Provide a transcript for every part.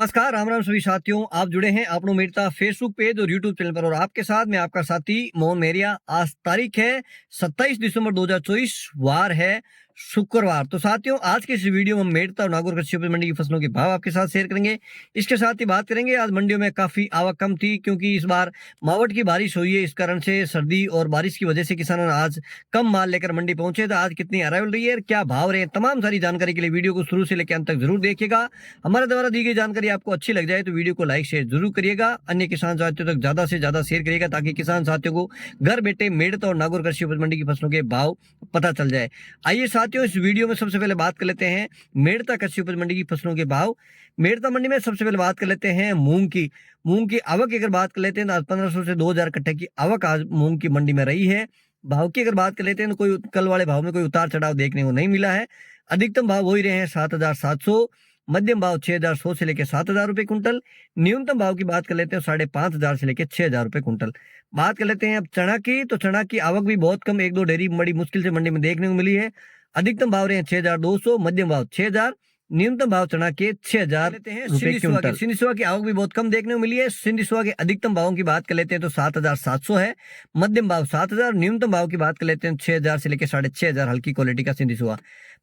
नमस्कार, राम राम सभी साथियों। आप जुड़े हैं अपनो मेरता फेसबुक पेज और यूट्यूब चैनल पर और आपके साथ मैं आपका साथी मोहन मेरिया। आज तारीख है 27 दिसंबर 2024, वार है शुक्रवार। तो साथियों, आज के इस वीडियो में हम मेरता और नागौर कृषि उपज मंडी की फसलों के भाव आपके साथ शेयर करेंगे। इसके साथ ही बात करेंगे, आज मंडियों में काफी आवक कम थी क्योंकि इस बार मावठ की बारिश हुई है। इस कारण से सर्दी और बारिश की वजह से किसानों ने आज कम माल लेकर मंडी पहुंचे। तो आज कितनी अराइवल रही है, क्या भाव रहे हैं, तमाम सारी जानकारी के लिए वीडियो को शुरू से लेकर अंत तक जरूर देखिएगा। हमारे द्वारा दी गई जानकारी आपको अच्छी लग जाए तो वीडियो को लाइक शेयर जरूर करिएगा। अन्य किसान साथियों तक ज्यादा से ज्यादा शेयर करिएगा ताकि किसान साथियों को घर बैठे मेड़ता और नागौर कृषि उपज मंडी की फसलों के भाव पता चल जाए। आइए साथियों, इस वीडियो में सबसे पहले बात कर लेते हैं मेड़ता कृषि उपज मंडी की फसलों के भाव। मेड़ता मंडी में सबसे पहले बात कर लेते हैं मूंग की आवक की अगर बात कर लेते हैं तो आज 1500 से 2000 कट्टे की आवक आज मूंग की मंडी में रही है। भाव की अगर बात कर लेते हैं तो कोई कल वाले भाव में कोई उतार चढ़ाव देखने को नहीं मिला है। अधिकतम भाव वही रहे हैं 7700, मध्यम भाव 6100 से लेकर 7000 रुपए कुंटल। न्यूनतम भाव की बात कर लेते हैं 5500 से लेकर 6000 रुपए कुंटल। बात कर लेते हैं अब चना की, तो चना की आवक भी बहुत कम, एक दो डेयरी बड़ी मुश्किल से मंडी में देखने को मिली है। अधिकतम भाव रहे हैं 6200, मध्यम भाव 6000, न्यूनतम भाव चना के 6000 रुपए क्विंटल। सिंधिसुआ की आवक भी बहुत कम देखने को मिली है। सिंधिसुआ के अधिकतम भावों की बात कर लेते हैं तो 7700 है, मध्यम भाव 7000, न्यूनतम भाव की बात कर लेते हैं 6000 से लेकर 6500 हल्की क्वालिटी का सिंधिसुआ।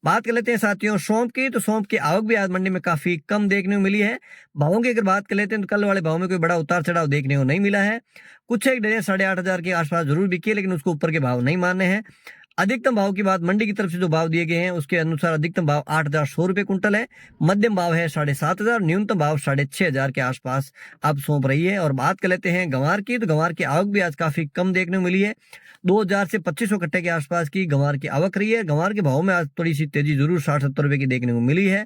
बात कर लेते हैं साथियों सौंफ की, तो सौंफ की आवक भी आज मंडी में काफी कम देखने को मिली है। भावों की अगर बात कर लेते हैं तो कल वाले भाव में कोई बड़ा उतार चढ़ाव देखने को नहीं मिला है। कुछ एक डेरे 8500 के आसपास जरूर बिकी है, लेकिन उसको ऊपर के भाव नहीं माने हैं। अधिकतम भाव की बात मंडी की तरफ से जो भाव दिए गए हैं उसके अनुसार अधिकतम भाव 8100 रुपए कुंटल है, मध्यम भाव है 7500, न्यूनतम भाव 6500 के आसपास अब सौंप रही है। और बात कर लेते हैं गंवार की, तो गंवार की आवक भी आज काफी कम देखने को मिली है। 2000 से 2500 कट्टे के आसपास की गंवार की आवक रही है। गंवार के भाव में आज थोड़ी सी तेजी जरूर 60-70 रुपए की देखने को मिली है।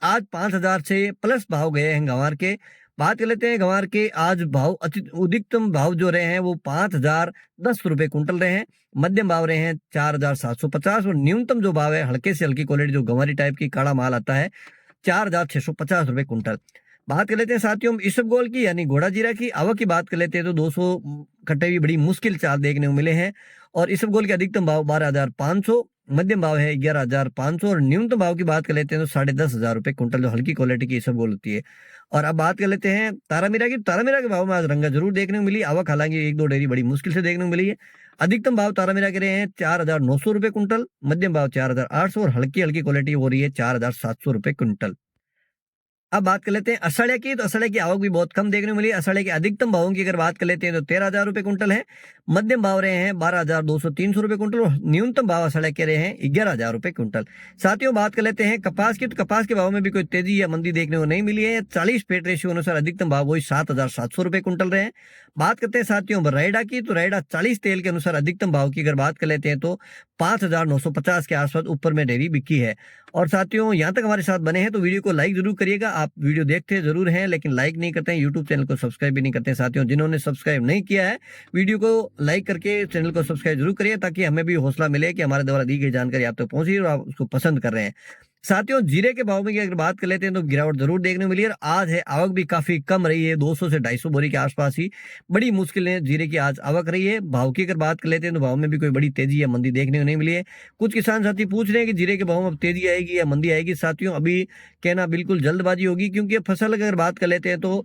आज 5000 से प्लस भाव गए हैं गंवार के। बात कर लेते हैं गंवार के आज भाव, अधिकतम भाव जो रहे हैं वो 5010 रुपए कुंटल रहे हैं, मध्यम भाव रहे हैं 4750 और न्यूनतम जो भाव है हल्के से हल्की क्वालिटी जो गंवारी टाइप की काड़ा माल आता है 4650 रुपए कुंटल। बात कर लेते हैं साथियों इसबगोल की यानी घोड़ा जीरा की आवक की बात कर लेते हैं तो 200 कट्टे भी बड़ी मुश्किल से आज देखने को मिले हैं। और इसबगोल के अधिकतम भाव 12500, मध्यम भाव है 11500 और न्यूनतम भाव की बात कर लेते हैं तो 10,500 रुपए कुंटल जो हल्की क्वालिटी की इसबगोल होती है। और अब बात कर लेते हैं तारामीरा की। तारामीरा के भाव में आज रंगा जरूर देखने को मिली। आवक हालांकि एक दो डेयरी बड़ी मुश्किल से देखने को मिली है। अधिकतम भाव तारामीरा के रहे हैं 4900 रुपए कुंटल, मध्यम भाव 4800 और हल्की हल्की क्वालिटी हो रही है 4700 रुपए कुंटल। अब बात कर लेते हैं असड़े की, तो असड़े की आवक भी बहुत कम देखने को मिली। असड़े के अधिकतम भावों की अगर बात कर लेते हैं तो 13,000 रुपए कुंटल है, मध्यम भाव रहे हैं 12,200-300 रुपए कुंटल और न्यूनतम भाव असड़े के रहे हैं 11,000 रुपए कुंटल। साथियों बात कर लेते हैं कपास की, तो कपास के भाव में भी कोई तेजी या मंदी देखने को नहीं मिली है। 40 पेट रेशियो अनुसार अधिकतम भाव वही 7,700 रुपए कुंटल रहे हैं। बात करते हैं साथियों रायडा की, तो रायडा 40 तेल के अनुसार अधिकतम भाव की अगर बात कर लेते हैं तो 5,950 के आसपास ऊपर में डेयरी बिकी है। और साथियों यहाँ तक हमारे साथ बने हैं तो वीडियो को लाइक जरूर करिएगा। आप वीडियो देखते जरूर हैं लेकिन लाइक नहीं करते हैं, यूट्यूब चैनल को सब्सक्राइब भी नहीं करते हैं। साथियों जिन्होंने सब्सक्राइब नहीं किया है वीडियो को लाइक करके चैनल को सब्सक्राइब जरूर करिए ताकि हमें भी हौसला मिले कि हमारे द्वारा दी गई जानकारी आप तक पहुंची और आप उसको पसंद कर रहे हैं। साथियों जीरे के भाव में अगर बात कर लेते हैं तो गिरावट जरूर देखने को मिली है। आज है आवक भी काफी कम रही है, 200 से 250 बोरी के आसपास ही बड़ी मुश्किल है जीरे की आज आवक रही है। भाव की अगर बात कर लेते हैं तो भाव में भी कोई बड़ी तेजी या मंदी देखने को नहीं मिली है। कुछ किसान साथी पूछ रहे हैं कि जीरे के भाव में अब तेजी आएगी या मंदी आएगी। साथियों अभी कहना बिल्कुल जल्दबाजी होगी क्योंकि फसल अगर बात कर लेते हैं तो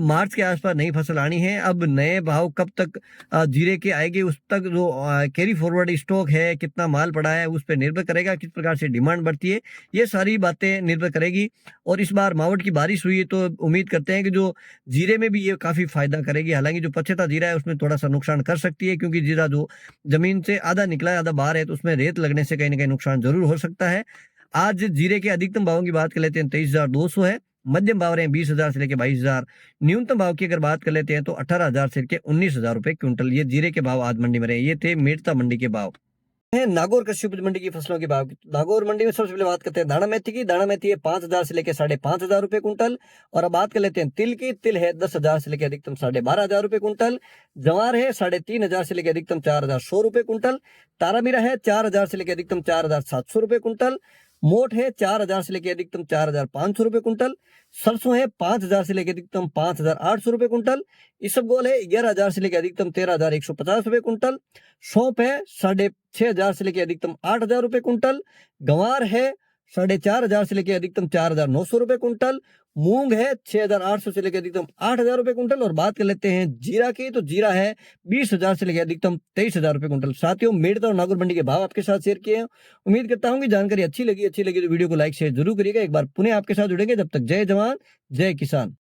मार्च के आसपास नई फसल आनी है। अब नए भाव कब तक जीरे के आएंगे उस तक जो कैरी फॉरवर्ड स्टॉक है, कितना माल पड़ा है, उस पर निर्भर करेगा, किस प्रकार से डिमांड बढ़ती है, ये सारी बातें निर्भर करेगी। और इस बार मावठ की बारिश हुई है तो उम्मीद करते हैं कि जो जीरे में भी ये काफी फायदा करेगी। हालांकि जो पछेता जीरा है उसमें थोड़ा सा नुकसान कर सकती है क्योंकि जीरा जो जमीन से आधा निकला है आधा बाहर है तो उसमें रेत लगने से कहीं ना कहीं नुकसान जरूर हो सकता है। आज जीरे के अधिकतम भावों की बात कर लेते हैं 23,200 है, मध्यम भाव रहे हैं 20,000 से लेकर 22,000, न्यूनतम भाव की अगर बात कर लेते हैं तो 18,000 से लेकर 19,000 रुपए क्विंटल। ये जीरे के भाव आज मंडी में रहे। ये थे मेड़ता मंडी के भाव। है नागौर कृषि उपज मंडी की फसलों के भाव की। नागौर मंडी में सबसे पहले बात करते हैं दाना मेथी की। दाना मेथी है 5,000 से लेकर 5,500 रुपए कुंटल। और अब बात कर लेते हैं तिल की। तिल है 10,000 से लेकर अधिकतम 12,500 रुपए कुंटल। जवार है 3,500 से लेकर अधिकतम 4,100 रुपए कुंटल। तारामीरा है 4,000 से लेकर अधिकतम 4,700 रुपए कुंटल। मोट है 4,000 से लेकर अधिकतम 4,500 रुपए कुंटल। सरसों है 5,000 से लेकर अधिकतम 5,800 रुपए कुंटल। इसबगोल है 11,000 से लेकर अधिकतम 13,150 रुपए कुंटल। सौंफ है 6,500 से लेकर अधिकतम 8,000 रुपए कुंटल। गंवार है 4,500 से लेकर अधिकतम 4,900 रुपए कुंटल। मूंग है 6,800 से लेकर अधिकतम 8,000 रुपए कुंटल। और बात कर लेते हैं जीरा की, तो जीरा है 20,000 से लेकर अधिकतम 23,000 रुपए कुंटल। साथियों, मेड़ता और नागौर मंडी के भाव आपके साथ शेयर किए हैं। उम्मीद करता हूँ कि जानकारी अच्छी लगी तो वीडियो को लाइक शेयर जरूर करिएगा। एक बार पुनः आपके साथ जुड़ेंगे, जब तक जय जवान जय किसान।